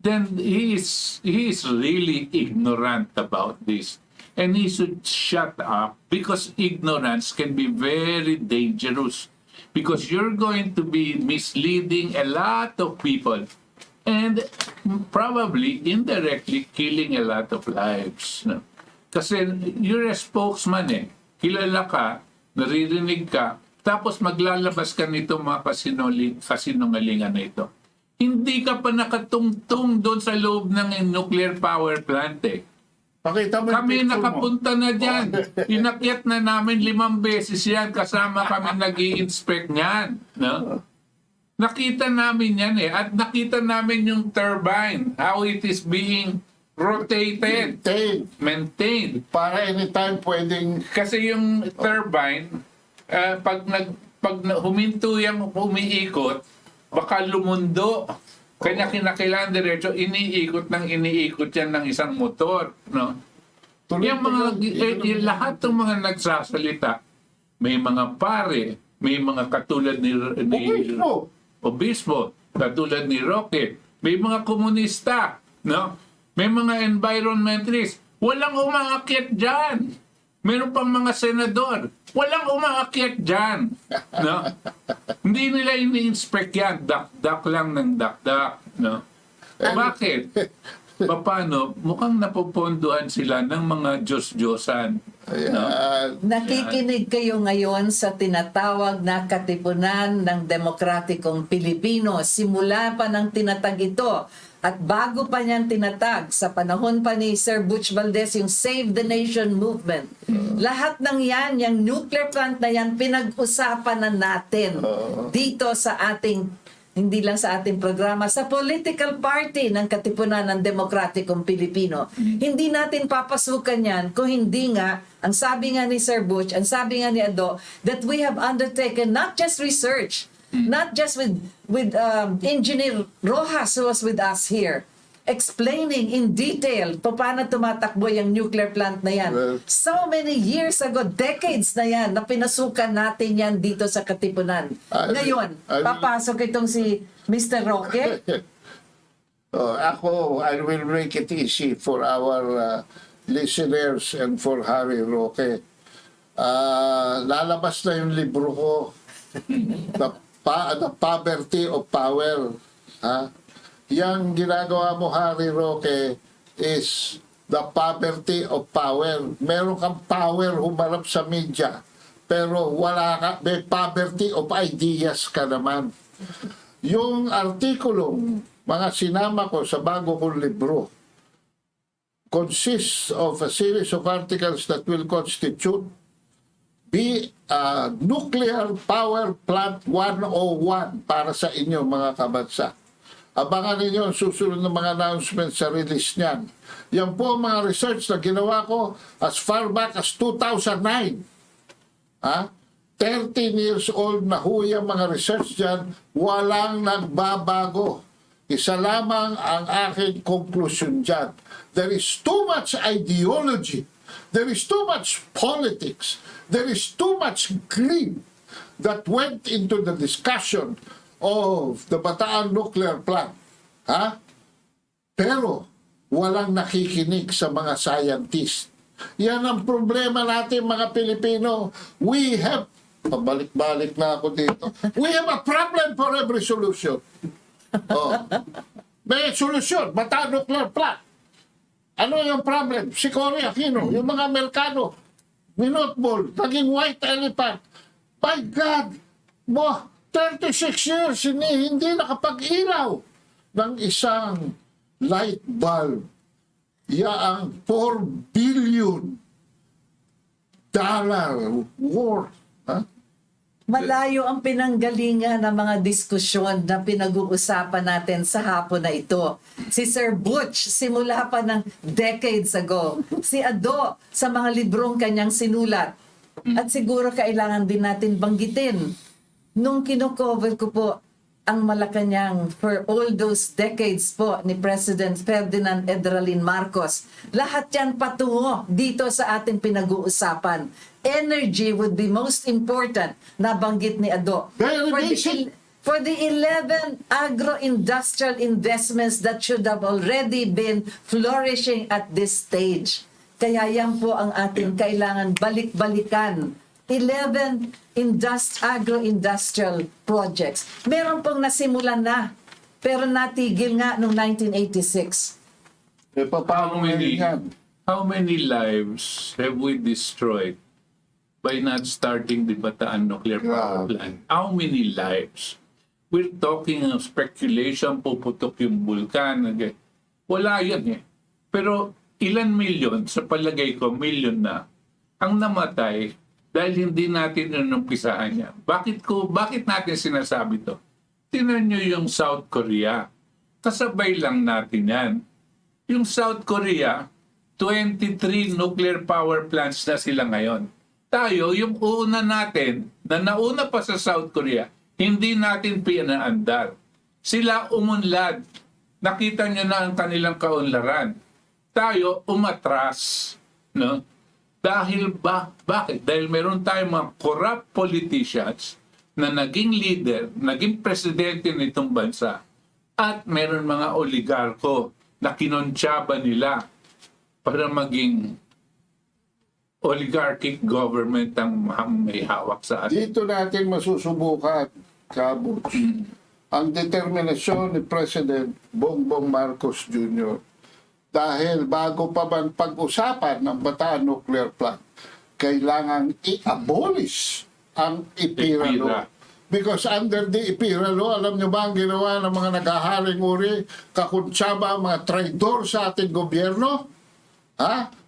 B: then he is really ignorant about this. And he should shut up because ignorance can be very dangerous because you're going to be misleading a lot of people and probably indirectly killing a lot of lives. No? Kasi you're a spokesman kilala ka, naririnig ka, tapos maglalabas ka nito mga kasinungalingan na ito. Hindi ka pa nakatungtong doon sa loob ng nuclear power plant
C: Pakita mo yung
B: Kami
C: picture mo.
B: nakapunta na dyan. Inakyat na namin 5 beses yan. Kasama kami nag-i-inspect niyan. No? Nakita namin yan At nakita namin yung turbine. How it is being rotated. Maintained.
C: Para anytime pwedeng...
B: Kasi yung turbine, pag huminto yung umiikot, baka lumundo. Kanya kinakailangan diretso, iniikot yan ng isang motor. No? Yung mga, lahat ng mga nagsasalita, may mga pare, may mga katulad ni Obispo, katulad ni Roque, may mga komunista, no? May mga environmentalists. Walang umaakyat dyan. Meron pang mga senador. Walang umaakyat dyan. No? Hindi nila ini-inspect yan. Dak-dak lang ng dak-dak. No? Bakit? Paano? Mukhang napupondohan sila ng mga Diyos-Diyosan. No?
A: Nakikinig kayo ngayon sa tinatawag na Katipunan ng Demokratikong Pilipino. Simula pa ng tinatag ito. At bago pa niyan tinatag, sa panahon pa ni Sir Butch Valdes, yung Save the Nation movement. Lahat ng yan, yung nuclear plant na yan, pinag-usapan na natin dito sa ating, hindi lang sa ating programa, sa political party ng Katipunan ng Demokratikong Pilipino. Hindi natin papasukan yan kung hindi nga, ang sabi nga ni Sir Butch, ang sabi nga ni Ado, that we have undertaken not just research, not just with Engineer Rojas who was with us here, explaining in detail paano tumatakbo yung nuclear plant na yan.
C: Well,
A: So many years ago, decades na yan, na pinasukan natin yan dito sa Katipunan. Ngayon, papasok itong si Mr. Roque.
C: Ako, I will make it easy for our listeners and for Harry Roque. Lalabas na yung libro ko, The Poverty of Power. Ha? Yang ginagawa mo, Harry Roque, is the poverty of power. Meron kang power humarap sa media, pero wala ka, may poverty of ideas ka naman. Yung artikulong mga sinama ko sa bago kong libro consists of a series of articles that will constitute Nuclear Power Plant 101 para sa inyo mga kabansa. Abangan ninyo ang susunod ng mga announcements sa release niyan. Yan po ang mga research na ginawa ko as far back as 2009. 13 years old na ho yung mga research dyan, walang nagbabago. Isa lamang ang aking conclusion dyan. There is too much ideology. There is too much politics. There is too much greed that went into the discussion of the Bataan nuclear plant. Pero walang nakikinig sa mga scientists. Yan ang problema natin mga Pilipino. We have, pabalik-balik na ako dito, we have a problem for every solution. May solusyon, Bataan nuclear plant. Ano yung problem? Si Cory Aquino, yung mga Amerikano, minutbol, naging white elephant. My God, 36 years, hindi nakapag-ilaw ng isang light bulb. Yaang $4 billion worth.
A: Malayo ang pinanggalingan ng mga diskusyon na pinag-uusapan natin sa hapon na ito. Si Sir Butch, simula pa ng decades ago. Si Ado, sa mga librong kanyang sinulat. At siguro kailangan din natin banggitin. Nung kinocover ko po ang Malacanang for all those decades po ni President Ferdinand Edralin Marcos, lahat yan patungo dito sa ating pinag-uusapan. Energy would be most important, nabanggit ni Ado. For the 11 agro-industrial investments that should have already been flourishing at this stage. Kaya yan po ang ating kailangan balik-balikan. 11 agro-industrial projects. Meron pong nasimulan na, pero natigil nga noong 1986.
B: How many lives have we destroyed by not starting the Bataan nuclear power plant? How many lives? We're talking of speculation, puputok yung bulkan. Wala yan eh. Pero ilan milyon, sa palagay ko, milyon na, ang namatay dahil hindi natin inumpisahan yan. Bakit natin sinasabi to? Tingnan nyo yung South Korea. Kasabay lang natin yan. Yung South Korea, 23 nuclear power plants na sila ngayon. Tayo, yung una natin, na nauna pa sa South Korea, hindi natin pinaandar. Sila umunlad. Nakita nyo na ang kanilang kaunlaran. Tayo, umatras. No? Dahil bakit? Dahil meron tayong mga corrupt politicians na naging leader, naging presidente nitong bansa. At meron mga oligarko na kinonsyaba nila para maging oligarchic government ang may hawak sa atin.
C: Dito natin masusubukan, Butch, ang determinasyon ni President Bongbong Marcos Jr. Dahil bago pa man pag-usapan ng Bataan Nuclear Plant, kailangang i-abolish ang IPIRA law. Because under the IPIRA law, alam nyo ba ang ginawa ng mga naghaharing uri, kakuntsaba, mga traidor sa ating gobyerno?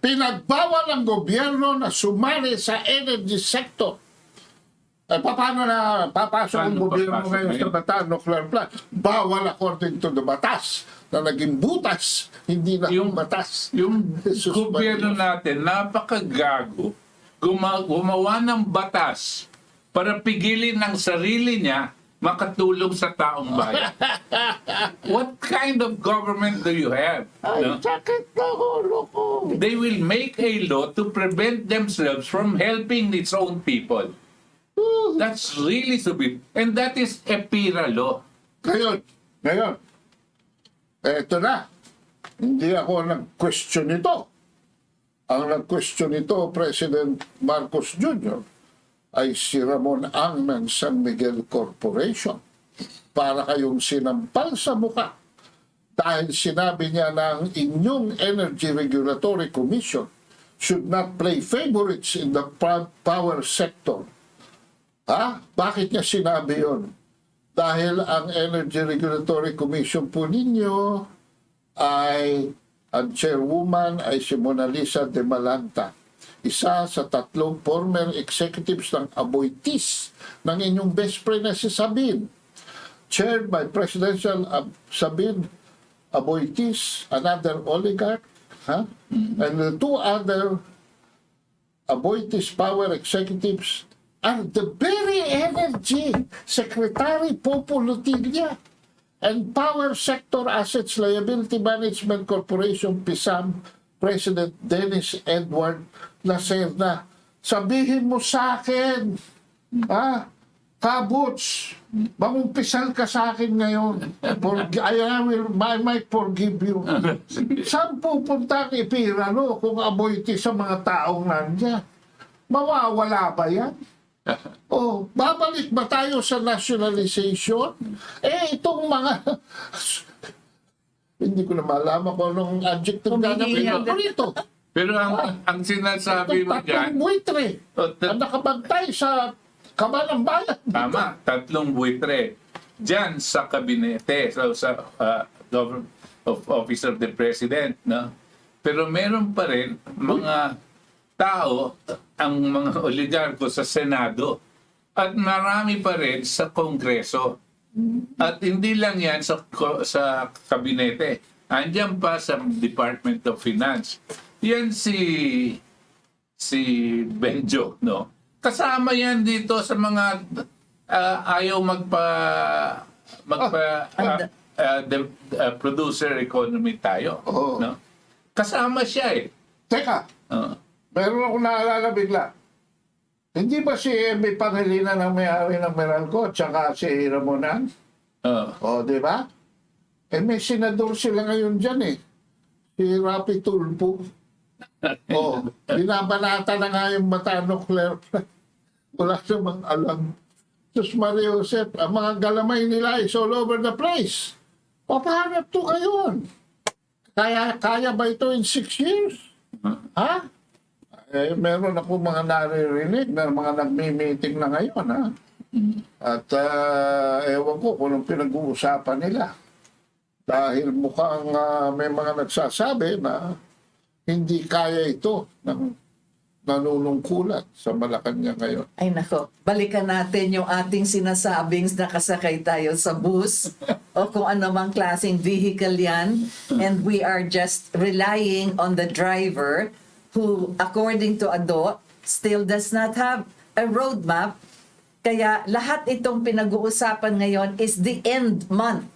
C: Pinagbawal ang gobyerno na sumali sa energy sector. Paano na papasok ang gobyerno ngayon sa Bataan Nuclear Plant? Bawal according to the batas na naging butas, hindi na yung batas.
B: Yung gobyerno natin, napakagago. Gumawa ng batas para pigilin ng sarili niya makatulong sa taong bayan. What kind of government do you have? No?
C: Sakit na ulo ko.
B: They will make a law to prevent themselves from helping its own people. That's really stupid. And that is a PIRA law.
C: Ngayon, eto na. Hindi ako nag-question ito. Ang nag-question ito, President Marcos Jr., ay si Ramon Ang ng San Miguel Corporation para kayong sinampal sa muka dahil sinabi niya na ang inyong Energy Regulatory Commission should not play favorites in the power sector. Ha? Bakit niya sinabi yon? Dahil ang Energy Regulatory Commission po ninyo ay ang chairwoman ay si Mona Lisa de Malanta, isa sa 3 former executives ng Aboitiz ng inyong best friend na si Sabin, chaired by Presidential Sabin Aboitiz, another oligarch, and the 2 other Aboitiz power executives are the very energy Secretary Popo Lutilla and Power Sector Assets Liability Management Corporation PISAM President Dennis Edward Lacerda. Sabihin mo sa akin, Butch, mangumpisal ka sa akin ngayon. I might forgive you. Saan pupunta ang ipira, no? Kung aboyti sa mga taong nandiyan? Mawawala ba yan? Babalik ba tayo sa nationalization? Itong mga... Hindi ko na malaman kung anong adjective na rito.
B: Pero ang sinasabi mo dyan...
C: buitre ang nakabantay sa kaban ng bayan.
B: Tama, 3 buitre. Diyan sa kabinete, sa office of the president. No? Pero meron pa rin mga tao, ang mga oligarko sa Senado. At marami pa rin sa Kongreso. At hindi lang yan sa kabinete. Andiyan pa sa Department of Finance. Yan si Benjo, no? Kasama yan dito sa mga ayaw producer economy tayo, no? Kasama siya eh.
C: Teka, meron akong naalala bigla. Hindi ba si M.B. Pangilinan ang may-ari ng Meralco at saka si Ramonan? Di ba? May senador sila ngayon dyan eh. Si Rapi Tulfo. Binabanata na nga yung mata nuclear. Wala namang alam. Sus Maria Josep, ang mga galamay nila is all over the place. Papahanap to ngayon. Kaya ba ito in 6 years? Ha? Meron ako mga naririnig na mga nagmi-meeting na ngayon, ha? At ewan ko kung anong pinag-uusapan nila. Dahil mukhang may mga nagsasabi na hindi kaya ito ng nanunungkulan sa Malacanang ngayon.
A: Ay nako, balikan natin yung ating sinasabing nakasakay tayo sa bus o kung ano mang klaseng vehicle yan, and we are just relying on the driver who, according to ADO, still does not have a roadmap. Kaya lahat itong pinag-uusapan ngayon is the end month.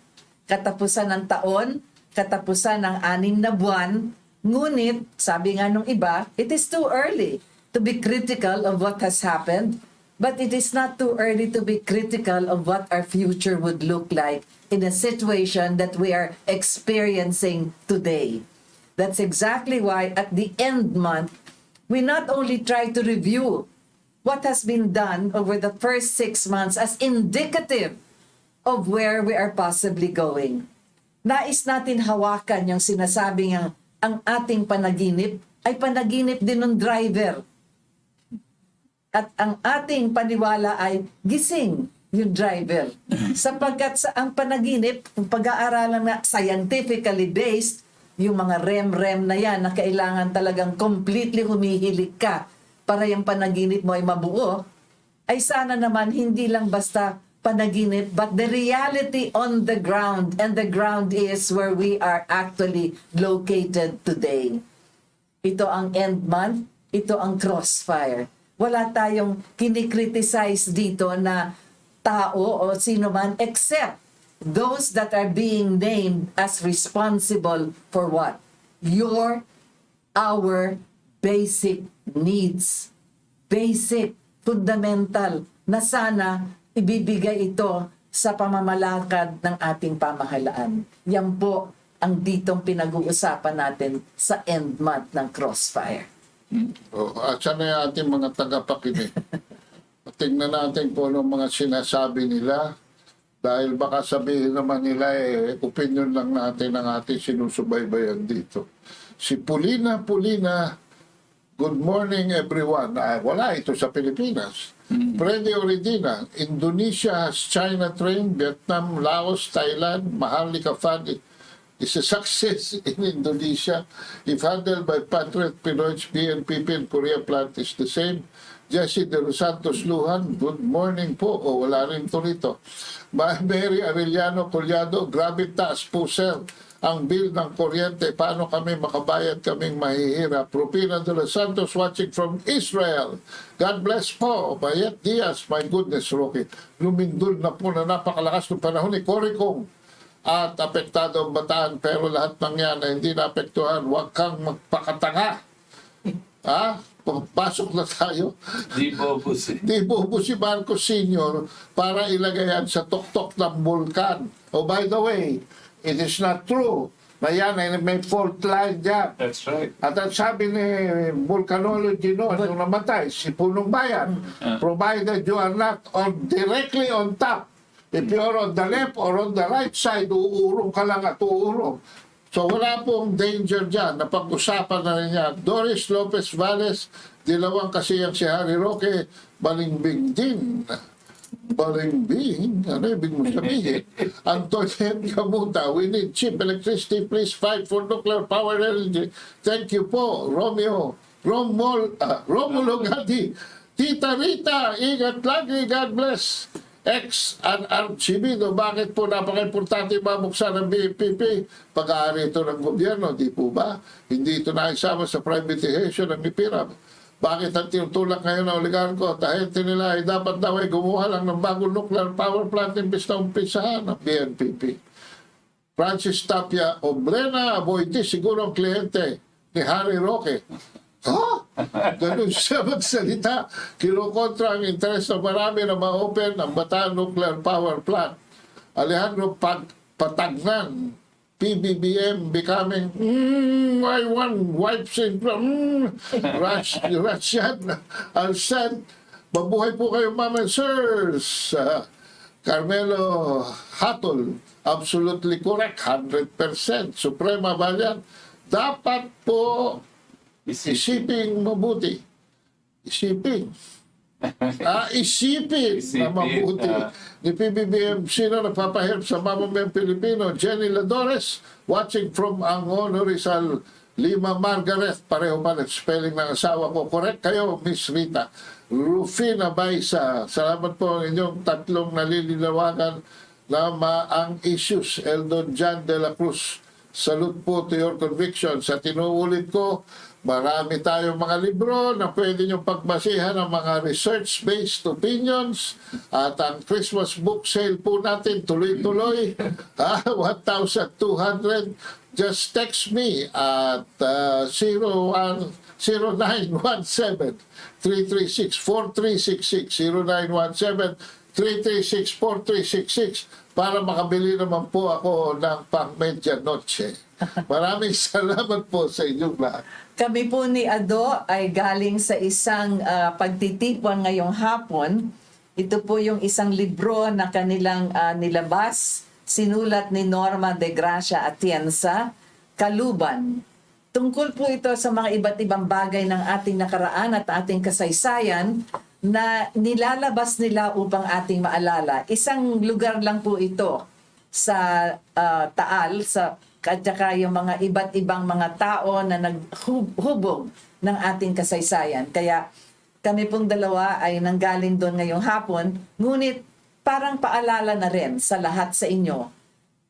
A: Katapusan ng taon, katapusan ng 6 na buwan. Ngunit, sabi nga nung iba, it is too early to be critical of what has happened, but it is not too early to be critical of what our future would look like in a situation that we are experiencing today. That's exactly why at the end month, we not only try to review what has been done over the first 6 months as indicative of where we are possibly going. Nais natin hawakan yung sinasabing ang ating panaginip ay panaginip din ng driver. At ang ating paniwala ay gising yung driver. Sapagkat ang panaginip, kung pag-aaralan na scientifically based, yung mga REM na yan na kailangan talagang completely humihilig ka para yung panaginip mo ay mabuo, ay sana naman hindi lang basta panaginip, but the reality on the ground, and the ground is where we are actually located today. Ito ang end month, ito ang Crossfire. Wala tayong kinikriticize dito na tao o sino man except those that are being named as responsible for what? Our basic needs. Basic, fundamental, na sana ibibigay ito sa pamamalakad ng ating pamahalaan. Yan po ang ditong pinag-uusapan natin sa end month ng Crossfire.
C: At sana yung ating mga tagapakinig. Tingnan natin kung ano mga sinasabi nila. Dahil baka sabihin naman nila, opinion lang natin ang ating sinusubaybayan dito. Si Pulina, good morning everyone. Wala ito sa Pilipinas. Freddy Oridina, Indonesia has China train, Vietnam, Laos, Thailand, Maharlika Fund is a success in Indonesia. If handled by Patriot Pinoy's BNPP and Korea plant is the same. Jesse De Los Santos Lujan, good morning po. Wala rin to rito. Mary Arellano Collado, grabe taas po sir ang bill ng kuryente. Paano kami makabayad, kaming mahihirap? Rupina De Los Santos watching from Israel. God bless po. Bayet Diaz, my goodness, Rocky. Lumindol na po na napakalakas ng panahon ni Coricong at apektado ang Bataan. Pero lahat ng yan na hindi naapektuhan, huwag kang magpakatanga. Ha? Pasok na tayo.
B: Di bobo si.
C: Di bobo si Marcos Sr. para ilagay yan sa tuktok ng bulkan. Oh, by the way, it is not true na yan ay may fault line dyan.
B: That's right.
C: At ang sabi ni volcanology noon, nung namatay, si Punong Bayan, provided you are not directly on top. If you're on the left or on the right side, uurong ka lang at uurong. So wala pong danger dyan. Napag-usapan na rin yan. Doris Lopez Valdes, dilawang kasi yan si Harry Roque, balingbing din. Balingbing? Ano ibig mo sabihin? Antoinette Camuta, we need cheap electricity. Please fight for nuclear power energy. Thank you po, Romulo Gadi. Tita Rita, ingat lagi. God bless. And Archibido, bakit po napaka-importante mabuksan ng BNPP? Pag-aari ito ng gobyerno, di po ba? Hindi ito naisama sa privatization ng Nipirap. Bakit ang tinutulak ngayon ng oligarko? Tahente nila ay dapat daw ay gumawa lang ng bagong nuclear power plant imbis na umpisahan ng BNPP. Francis Tapia Obrena Aboiti, siguro ang kliyente ni Harry Roque. Ganun siya magsalita. Kinukontra ang interes ng marami na ma-open ang Bataan Nuclear Power Plant. Alejandro Patagnan, PBBM becoming I want wife syndrome. Russian Alsad, mabuhay po kayo mama and sirs. Carmelo Hatol, absolutely correct, 100%. Suprema Valyan, dapat po isipin mabuti. Isipin na mabuti. Ni PBBM, sino nagpapahirap sa mamamayang Pilipino? Jenny Ladores, watching from Angono, Rizal, Lima Margaret, pareho man ang spelling ng asawa ko. Correct kayo, Miss Rita. Rufina Baisa, salamat po ang inyong tatlong nalilinawagan na ang issues. Eldon Jan de la Cruz, salute po to your convictions. Sa tinuulit ko, marami tayong mga libro na pwede nyo pagbasihan ng mga research-based opinions. At ang Christmas book sale po natin, tuloy-tuloy. 1,200. Just text me at 0917-336-4366. 0917-336-4366 para makabili naman po ako ng pang-medianoche. Maraming salamat po sa inyong lahat.
A: Kami po ni Ado ay galing sa isang pagtitipon ngayong hapon. Ito po yung isang libro na kanilang nilabas, sinulat ni Norma de Gracia Atienza, Kaluban. Tungkol po ito sa mga iba't ibang bagay ng ating nakaraan at ating kasaysayan na nilalabas nila upang ating maalala. Isang lugar lang po ito sa Taal, at saka yung mga iba't ibang mga tao na naghubog ng ating kasaysayan. Kaya kami pong dalawa ay nanggaling doon ngayong hapon, ngunit parang paalala na rin sa lahat sa inyo.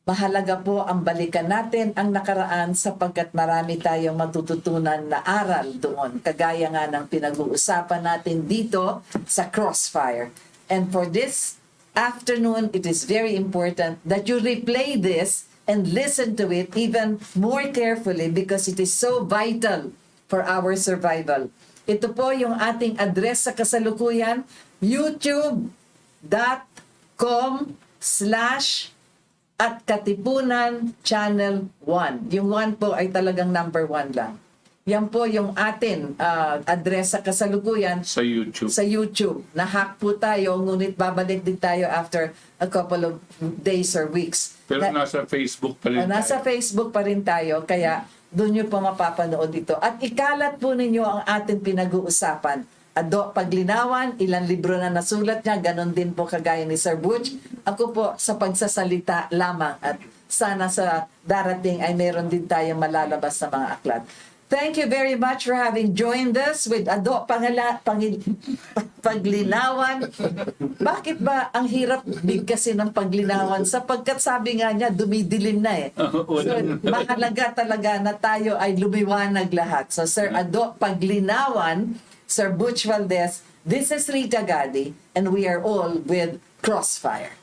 A: Mahalaga po ang balikan natin ang nakaraan sapagkat marami tayong matututunan na aral doon. Kagaya nga ng pinag-uusapan natin dito sa Crossfire. And for this afternoon, it is very important that you replay this and listen to it even more carefully because it is so vital for our survival. Ito po yung ating address sa kasalukuyan, youtube.com/@Katipunan Channel 1. Yung 1 po ay talagang number 1 lang. Yan po yung atin address sa kasalukuyan
B: Sa YouTube.
A: sa YouTube. Na-hack po tayo, ngunit babalik din tayo after a couple of days or weeks.
B: Pero nasa Facebook pa rin
A: Nasa
B: tayo.
A: Facebook pa rin tayo, kaya doon nyo po mapapanood ito. At ikalat po ninyo ang ating pinag-uusapan. Ado Paglinawan, ilang libro na nasulat niya, ganon din po kagaya ni Sir Butch. Ako po sa pagsasalita lamang at sana sa darating ay meron din tayong malalabas sa mga aklat. Thank you very much for having joined us with Ado Paglinawan. Bakit ba ang hirap bigkasin ng Paglinawan? Sapagkat sabi nga niya, dumidilim na eh. So, mahalaga talaga na tayo ay lumiwanag lahat. So, Sir Ado Paglinawan, Sir Butch Valdes, this is Rita Gadi, and we are all with Crossfire.